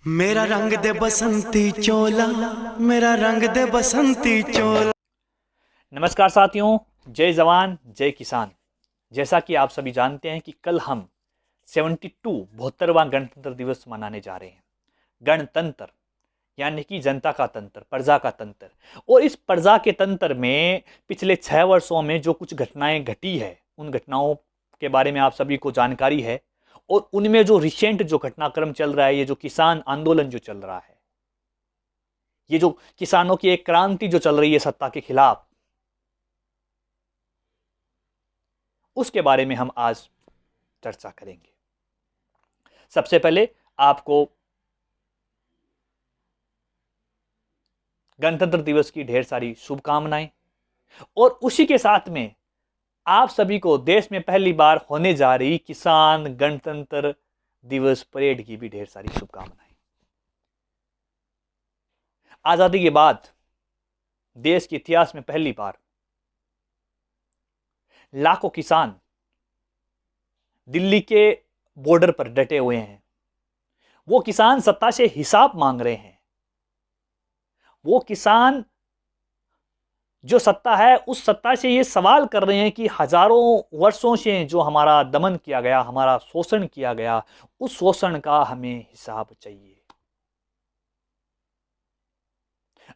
मेरा रंग दे बसंती चोला, मेरा रंग दे बसंती चोला। नमस्कार साथियों, जय जवान जय किसान। जैसा कि आप सभी जानते हैं कि कल हम 72वां गणतंत्र दिवस मनाने जा रहे हैं। गणतंत्र यानी कि जनता का तंत्र, प्रजा का तंत्र। और इस प्रजा के तंत्र में पिछले 6 वर्षों में जो कुछ घटनाएं घटी है, उन घटनाओं के बारे में आप सभी को जानकारी है। और उनमें जो रिसेंट जो घटनाक्रम चल रहा है, ये जो किसान आंदोलन जो चल रहा है, ये जो किसानों की एक क्रांति जो चल रही है सत्ता के खिलाफ, उसके बारे में हम आज चर्चा करेंगे। सबसे पहले आपको गणतंत्र दिवस की ढेर सारी शुभकामनाएं, और उसी के साथ में आप सभी को देश में पहली बार होने जा रही किसान गणतंत्र दिवस परेड की भी ढेर सारी शुभकामनाएं। आजादी के बाद देश के इतिहास में पहली बार लाखों किसान दिल्ली के बॉर्डर पर डटे हुए हैं। वो किसान सत्ता से हिसाब मांग रहे हैं। वो किसान जो सत्ता है, उस सत्ता से ये सवाल कर रहे हैं कि हजारों वर्षों से जो हमारा दमन किया गया, हमारा शोषण किया गया, उस शोषण का हमें हिसाब चाहिए।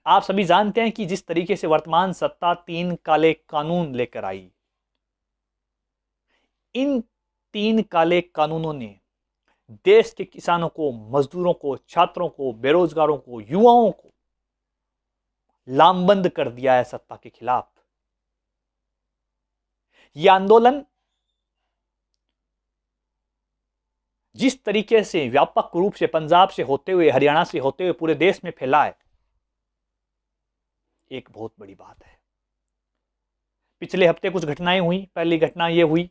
आप सभी जानते हैं कि जिस तरीके से वर्तमान सत्ता 3 काले कानून लेकर आई, इन 3 काले कानूनों ने देश के किसानों को, मजदूरों को, छात्रों को, बेरोजगारों को, युवाओं को लामबंद कर दिया है सत्ता के खिलाफ। यह आंदोलन जिस तरीके से व्यापक रूप से पंजाब से होते हुए, हरियाणा से होते हुए पूरे देश में फैला है, एक बहुत बड़ी बात है। पिछले हफ्ते कुछ घटनाएं हुई। पहली घटना यह हुई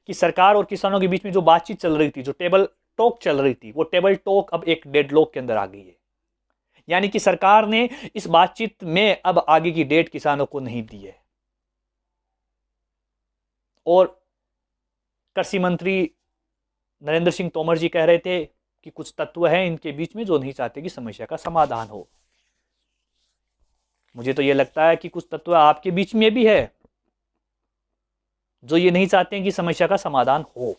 कि सरकार और किसानों के बीच में जो बातचीत चल रही थी, जो टेबल टॉक चल रही थी, वो टेबल टॉक अब एक डेडलॉक के अंदर आ गई है। यानी कि सरकार ने इस बातचीत में अब आगे की डेट किसानों को नहीं दी है। और कृषि मंत्री नरेंद्र सिंह तोमर जी कह रहे थे कि कुछ तत्व हैं इनके बीच में जो नहीं चाहते कि समस्या का समाधान हो। मुझे तो यह लगता है कि कुछ तत्व आपके बीच में भी है जो ये नहीं चाहते हैं कि समस्या का समाधान हो।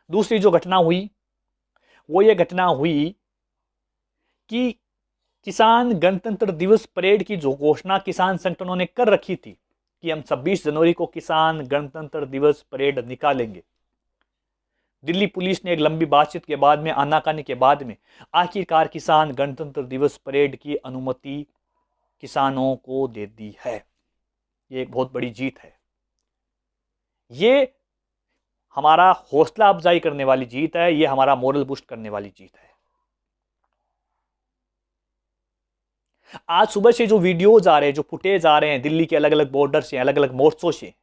दूसरी जो घटना हुई, वो ये घटना हुई कि किसान गणतंत्र दिवस परेड की जो घोषणा किसान संगठनों ने कर रखी थी कि हम 26 जनवरी को किसान गणतंत्र दिवस परेड निकालेंगे, दिल्ली पुलिस ने एक लंबी बातचीत के बाद में, आनाकानी के बाद में, आखिरकार किसान गणतंत्र दिवस परेड की अनुमति किसानों को दे दी है। ये एक बहुत बड़ी जीत है। ये हमारा हौसला अफजाई करने वाली जीत है। ये हमारा मोरल बूस्ट करने वाली जीत है। आज सुबह से जो वीडियोज आ रहे हैं, जो फुटेज आ रहे हैं दिल्ली के अलग अलग बॉर्डर से, अलग अलग मोर्चों से,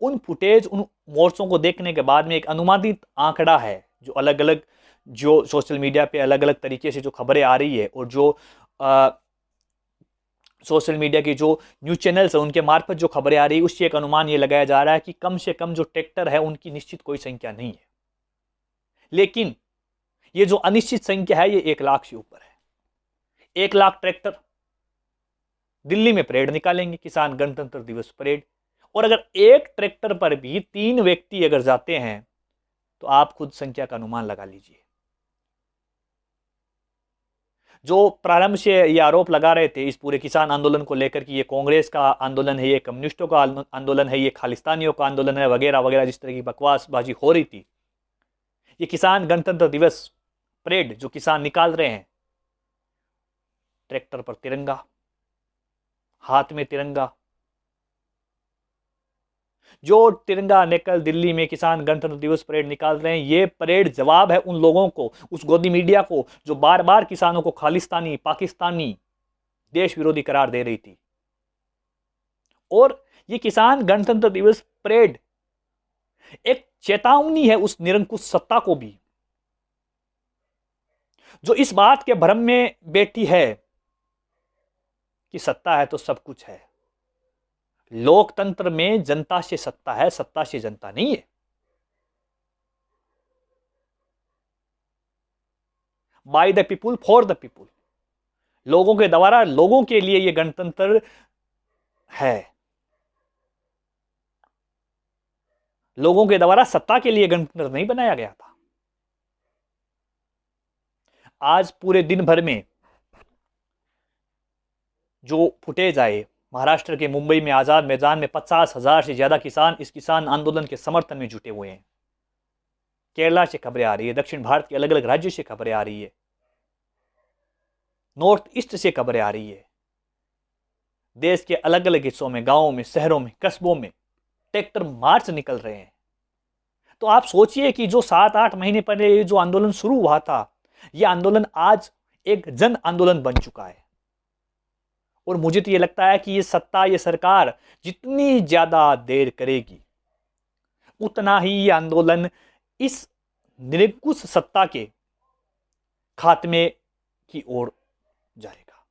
उन फुटेज, उन मोर्चों को देखने के बाद में एक अनुमानित आंकड़ा है जो अलग अलग, जो सोशल मीडिया पे अलग अलग तरीके से जो खबरें आ रही है, और जो सोशल मीडिया की जो न्यूज़ चैनल्स है उनके मार्फत जो खबरें आ रही है, उससे एक अनुमान ये लगाया जा रहा है कि कम से कम जो ट्रैक्टर है उनकी निश्चित कोई संख्या नहीं है, लेकिन ये जो अनिश्चित संख्या है ये 1 लाख से ऊपर है। 1 लाख ट्रैक्टर दिल्ली में परेड निकालेंगे, किसान गणतंत्र दिवस परेड। और अगर एक ट्रैक्टर पर भी 3 व्यक्ति अगर जाते हैं तो आप खुद संख्या का अनुमान लगा लीजिए। जो प्रारंभ से ये आरोप लगा रहे थे इस पूरे किसान आंदोलन को लेकर कि ये कांग्रेस का आंदोलन है, ये कम्युनिस्टों का आंदोलन है, ये खालिस्तानियों का आंदोलन है, वगैरह वगैरह, जिस तरह की बकवासबाजी हो रही थी, ये किसान गणतंत्र दिवस परेड जो किसान निकाल रहे हैं, ट्रैक्टर पर तिरंगा, हाथ में तिरंगा, जो तिरंगा लेकर दिल्ली में किसान गणतंत्र दिवस परेड निकाल रहे हैं, ये परेड जवाब है उन लोगों को, उस गोदी मीडिया को जो बार बार किसानों को खालिस्तानी, पाकिस्तानी, देश विरोधी करार दे रही थी। और ये किसान गणतंत्र दिवस परेड एक चेतावनी है उस निरंकुश सत्ता को भी, जो इस बात के भ्रम में बैठी है कि सत्ता है तो सब कुछ है। लोकतंत्र में जनता से सत्ता है, सत्ता से जनता नहीं है। By the people for the people. लोगों के द्वारा लोगों के लिए यह गणतंत्र है। लोगों के द्वारा सत्ता के लिए गणतंत्र नहीं बनाया गया था। आज पूरे दिन भर में जो फुटेज आए, महाराष्ट्र के मुंबई में आजाद मैदान में 50,000 से ज्यादा किसान इस किसान आंदोलन के समर्थन में जुटे हुए हैं। केरला से खबरें आ रही है, दक्षिण भारत के अलग अलग राज्यों से खबरें आ रही है, नॉर्थ ईस्ट से खबरें आ रही है। देश के अलग अलग हिस्सों में, गांवों में, शहरों में, कस्बों में ट्रैक्टर मार्च निकल रहे हैं। तो आप सोचिए कि जो 7-8 महीने पहले जो आंदोलन शुरू हुआ था, यह आंदोलन आज एक जन आंदोलन बन चुका है। और मुझे तो यह लगता है कि ये सत्ता, ये सरकार जितनी ज्यादा देर करेगी, उतना ही ये आंदोलन इस निरंकुश सत्ता के खात्मे की ओर जाएगा।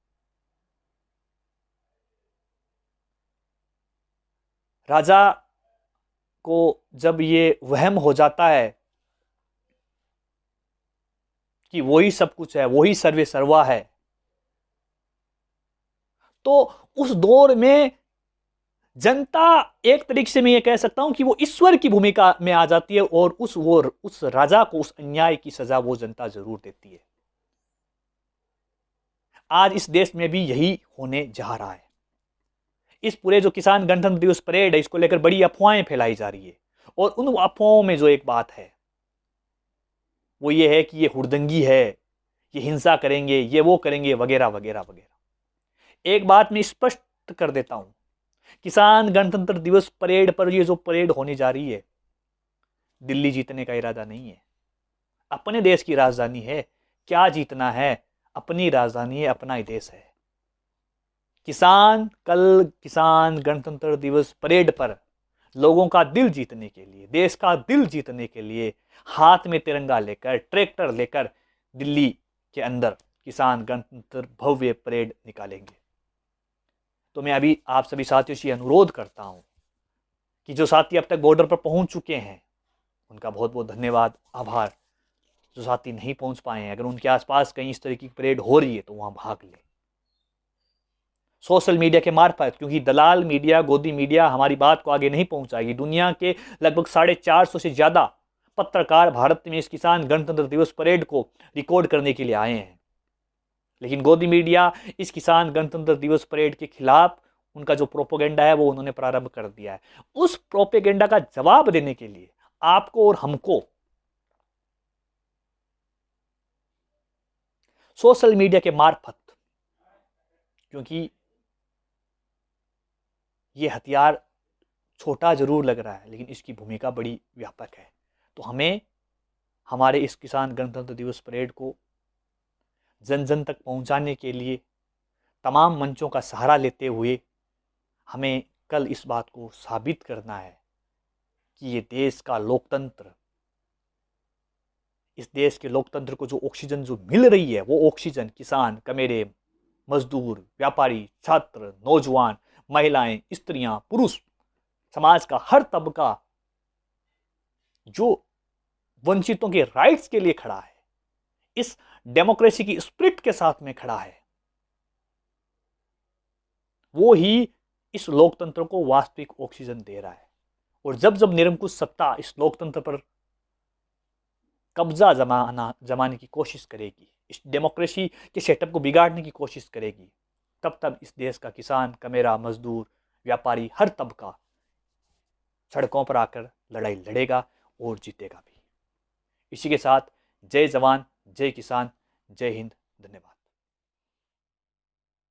राजा को जब ये वहम हो जाता है कि वही सब कुछ है, वही सर्वे सर्वा है, तो उस दौर में जनता एक तरीके से मैं ये कह सकता हूं कि वो ईश्वर की भूमिका में आ जाती है और उस राजा को उस अन्याय की सजा वो जनता जरूर देती है। आज इस देश में भी यही होने जा रहा है। इस पूरे जो किसान गणतंत्र दिवस परेड है, इसको लेकर बड़ी अफवाहें फैलाई जा रही है। और उन अफवाहों में जो एक बात है वो ये है कि ये हुड़दंगी है, ये हिंसा करेंगे, ये वो करेंगे, वगैरह वगैरह वगैरह। एक बात मैं स्पष्ट कर देता हूं, किसान गणतंत्र दिवस परेड पर ये जो परेड होने जा रही है, दिल्ली जीतने का इरादा नहीं है। अपने देश की राजधानी है, क्या जीतना है, अपनी राजधानी है, अपना ही देश है। कल किसान गणतंत्र दिवस परेड पर लोगों का दिल जीतने के लिए, देश का दिल जीतने के लिए हाथ में तिरंगा लेकर, ट्रैक्टर लेकर दिल्ली के अंदर किसान गणतंत्र भव्य परेड निकालेंगे। तो मैं अभी आप सभी साथियों से अनुरोध करता हूं कि जो साथी अब तक बॉर्डर पर पहुंच चुके हैं उनका बहुत बहुत धन्यवाद, आभार। जो साथी नहीं पहुंच पाए हैं, अगर उनके आसपास कहीं इस तरह की परेड हो रही है तो वहां भाग लें सोशल मीडिया के मार्फत, क्योंकि दलाल मीडिया, गोदी मीडिया हमारी बात को आगे नहीं पहुंचाएगी। दुनिया के लगभग 450 से ज्यादा पत्रकार भारत में इस किसान गणतंत्र दिवस परेड को रिकॉर्ड करने के लिए आए हैं, लेकिन गोदी मीडिया इस किसान गणतंत्र दिवस परेड के खिलाफ उनका जो प्रोपेगेंडा है वो उन्होंने प्रारंभ कर दिया है। उस प्रोपेगेंडा का जवाब देने के लिए आपको और हमको सोशल मीडिया के मार्फत, क्योंकि ये हथियार छोटा जरूर लग रहा है लेकिन इसकी भूमिका बड़ी व्यापक है, तो हमें हमारे इस किसान गणतंत्र दिवस परेड को जन जन तक पहुंचाने के लिए तमाम मंचों का सहारा लेते हुए हमें कल इस बात को साबित करना है कि ये देश का लोकतंत्र, इस देश के लोकतंत्र को जो ऑक्सीजन जो मिल रही है, वो ऑक्सीजन किसान, कमेरे, मजदूर, व्यापारी, छात्र, नौजवान, महिलाएं, स्त्रियां, पुरुष, समाज का हर तबका जो वंचितों के राइट्स के लिए खड़ा है, इस डेमोक्रेसी की स्पिरिट के साथ में खड़ा है, वो ही इस लोकतंत्र को वास्तविक ऑक्सीजन दे रहा है। और जब जब निरंकुश सत्ता इस लोकतंत्र पर कब्जा जमाने की कोशिश करेगी, इस डेमोक्रेसी के सेटअप को बिगाड़ने की कोशिश करेगी, तब तब इस देश का किसान, कमेरा, मजदूर, व्यापारी, हर तबका सड़कों पर आकर लड़ाई लड़ेगा और जीतेगा भी। इसी के साथ जय जवान, जय किसान, जय हिंद, धन्यवाद।